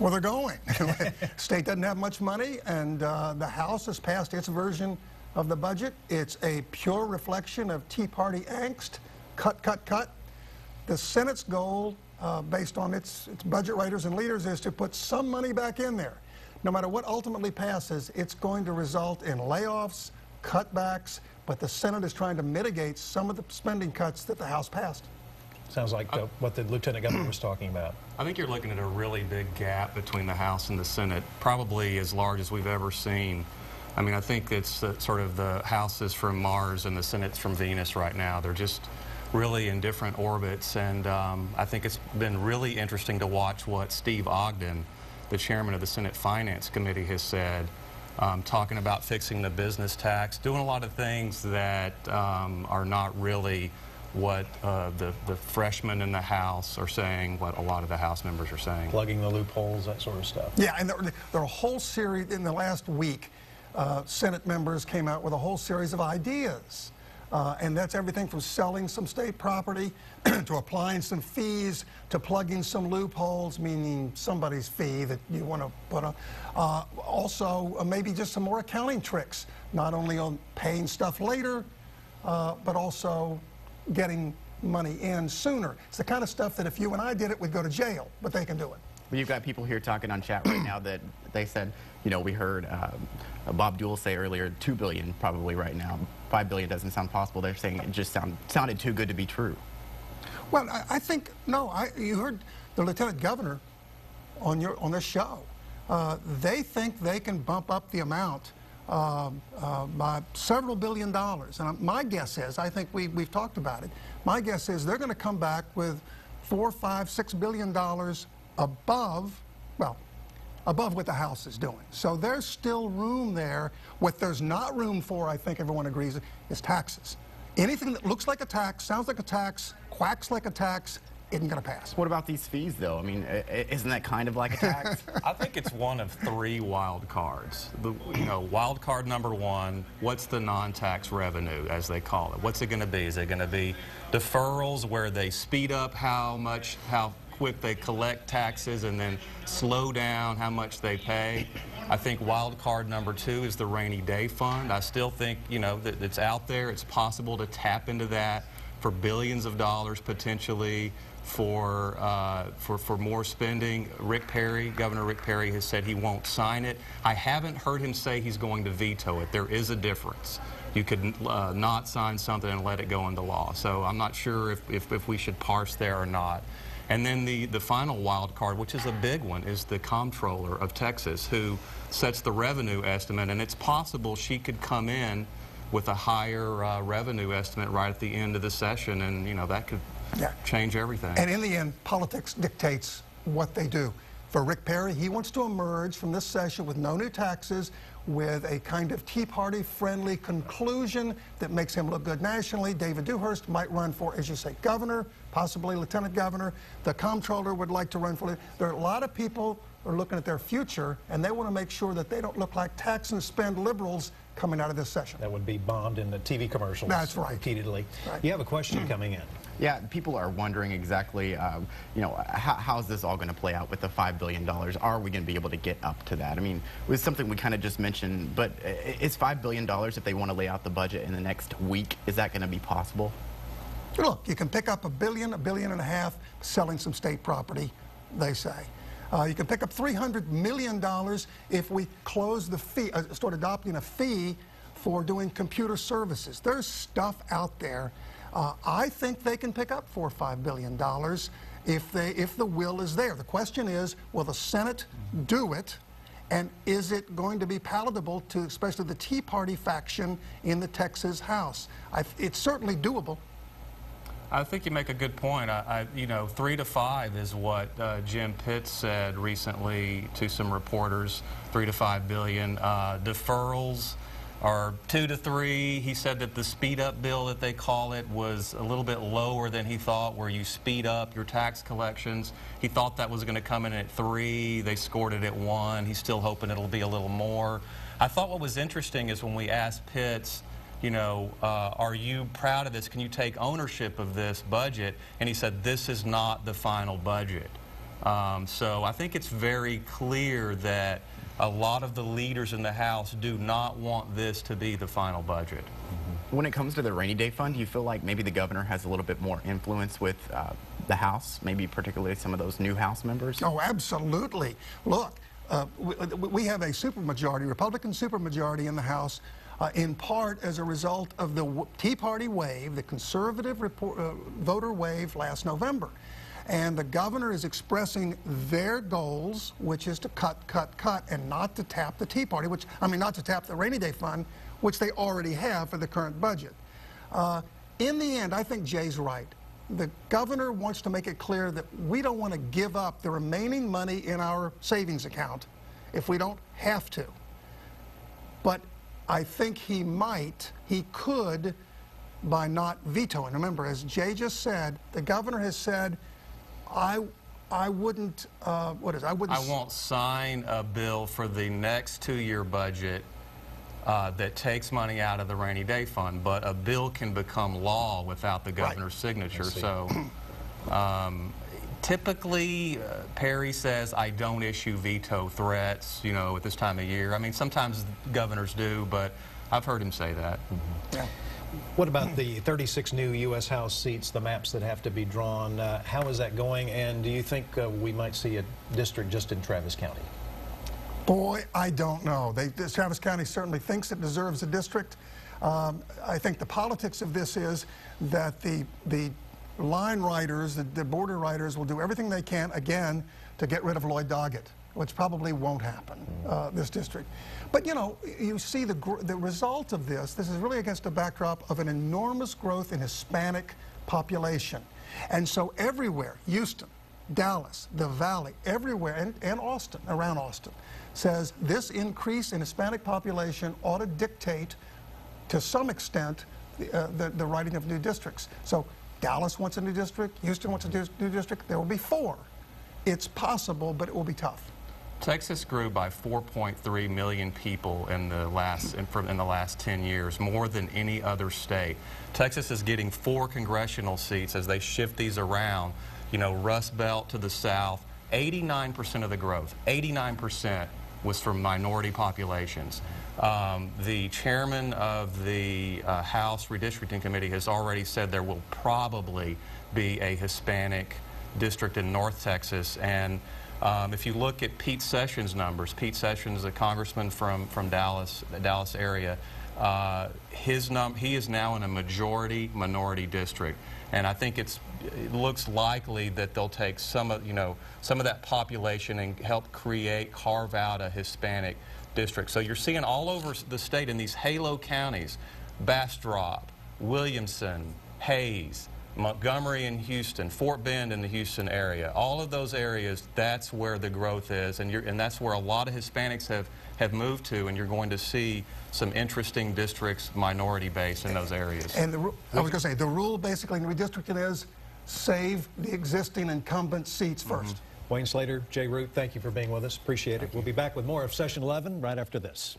Well, they're going. State doesn't have much money, and the House has passed its version of the budget. It's a pure reflection of Tea Party angst. Cut, cut, cut. The Senate's goal, based on its budget writers and leaders, is to put some money back in there. No matter what ultimately passes, it's going to result in layoffs, cutbacks, but the Senate is trying to mitigate some of the spending cuts that the House passed. Sounds like what the Lieutenant Governor was talking about. I think you're looking at a really big gap between the House and the Senate, probably as large as we've ever seen. I mean, I think it's sort of the House is from Mars and the Senate's from Venus right now. They're just really in different orbits, and I think it's been really interesting to watch what Steve Ogden, the chairman of the Senate Finance Committee, has said, talking about fixing the business tax, doing a lot of things that are not really what the freshmen in the House are saying, what a lot of the House members are saying. Plugging the loopholes, that sort of stuff. Yeah, and there are a whole series, in the last week, Senate members came out with a whole series of ideas. And that's everything from selling some state property to applying some fees to plugging some loopholes, meaning somebody's fee that you want to put on. Also, maybe just some more accounting tricks, not only on paying stuff later, but also getting money in sooner. It's the kind of stuff that if you and I did it, we'd go to jail, but they can do it. Well, you've got people here talking on chat right now that they said, you know, we heard Bob Dewell say earlier, $2 billion probably right now. $5 billion doesn't sound possible. They're saying it just sounded too good to be true. Well, I think, no, you heard the Lieutenant Governor on this show. They think they can bump up the amount by several $billion. And my guess is, I think we've talked about it, my guess is they're going to come back with $4, $5, $6 billion above, well, above what the House is doing. So there's still room there. What there's not room for, I think everyone agrees, is taxes. Anything that looks like a tax, sounds like a tax, quacks like a tax, isn't going to pass. What about these fees, though? I mean, isn't that kind of like a tax? I think it's one of three wild cards. Wild card number one, what's the non-tax revenue, as they call it? What's it going to be? Is it going to be deferrals where they speed up how quick they collect taxes and then slow down how much they pay? I think wild card number two is the rainy day fund. I still think, that it's out there. It's possible to tap into that for billions of dollars potentially for more spending. Governor Rick Perry has said he won't sign it. I haven't heard him say he's going to veto it. There is a difference. You could not sign something and let it go into law. So I'm not sure if we should parse there or not. And then the final wild card, which is a big one, is the comptroller of Texas, who sets the revenue estimate, and it's possible she could come in with a higher revenue estimate right at the end of the session, and that could change everything. And in the end, politics dictates what they do. For Rick Perry, he wants to emerge from this session with no new taxes, with a kind of Tea Party-friendly conclusion that makes him look good nationally. David Dewhurst might run for, as you say, governor, possibly lieutenant governor. The comptroller would like to run for it. There are a lot of people who are looking at their future, and they want to make sure that they don't look like tax and spend liberals coming out of this session. That would be Bond in the TV commercials. That's right. Repeatedly. Right. You have a question coming in. Yeah, people are wondering exactly, how is this all going to play out with the $5 billion? Are we going to be able to get up to that? I mean, it was something we kind of just mentioned, but is $5 billion, if they want to lay out the budget in the next week, is that going to be possible? Look, you can pick up $1 billion, $1.5 billion selling some state property, they say. You can pick up $300 million if we close the fee, start adopting a fee for doing computer services. There's stuff out there. I think they can pick up $4 or $5 billion if the will is there. The question is, will the Senate do it? And is it going to be palatable to especially the Tea Party faction in the Texas House? It's certainly doable. I think you make a good point. 3 to 5 is what Jim Pitts said recently to some reporters, 3 to 5 billion. Deferrals are 2 to 3. He said that the speed up bill that they call it was a little bit lower than he thought, where you speed up your tax collections. He thought that was going to come in at 3. They scored it at 1. He's still hoping it'll be a little more. I thought what was interesting is when we asked Pitts, are you proud of this? Can you take ownership of this budget? And he said, this is not the final budget. So I think it's very clear that a lot of the leaders in the House do not want this to be the final budget. When it comes to the rainy day fund, do you feel like maybe the governor has a little bit more influence with the House, maybe particularly some of those new House members? Oh, absolutely. Look, we have a supermajority, Republican supermajority in the House, in part as a result of the Tea Party wave, the conservative voter wave last November. And the governor is expressing their goals, which is to cut, and not to tap the Tea Party, not to tap the rainy day fund, which they already have for the current budget. In the end, I think Jay's right. The governor wants to make it clear that we don't want to give up the remaining money in our savings account if we don't have to. But I think he could by not vetoing. Remember, as Jay just said, the governor has said, I wouldn't, I won't sign a bill for the next 2-year budget that takes money out of the rainy day fund, but a bill can become law without the governor's signature. So typically, Perry says, I don't issue veto threats, at this time of year. I mean, sometimes governors do, but I've heard him say that. Yeah. What about the 36 new U.S. House seats, the maps that have to be drawn? How is that going, and do you think we might see a district just in Travis County? Boy, I don't know. Travis County certainly thinks it deserves a district. I think the politics of this is that the line writers, the border writers, will do everything they can, again, to get rid of Lloyd Doggett, which probably won't happen, this district. But, you see the result of this. This is really against a backdrop of an enormous growth in Hispanic population. And so everywhere, Houston, Dallas, the Valley, everywhere, and Austin, around Austin, says this increase in Hispanic population ought to dictate, to some extent, the writing of new districts. So Dallas wants a new district, Houston wants a new district, there will be 4. It's possible, but it will be tough. Texas grew by 4.3 million people in the last 10 years, more than any other state. Texas is getting 4 congressional seats as they shift these around. Rust Belt to the south, 89% of the growth, 89% was from minority populations. The chairman of the House Redistricting Committee has already said there will probably be a Hispanic district in North Texas, and if you look at Pete Sessions' numbers, Pete Sessions, a congressman from Dallas, the Dallas area, he is now in a majority-minority district, and I think it looks likely that they'll take some of that population and help carve out a Hispanic district. So you're seeing all over the state in these halo counties, Bastrop, Williamson, Hayes, Montgomery in Houston, Fort Bend in the Houston area, all of those areas, that's where the growth is, and that's where a lot of Hispanics have moved to, and you're going to see some interesting districts, minority-based in those areas. And I was going to say, the rule basically in redistricting is save the existing incumbent seats first. Wayne Slater, Jay Root, thank you for being with us. Appreciate it. We'll be back with more of Session 11 right after this.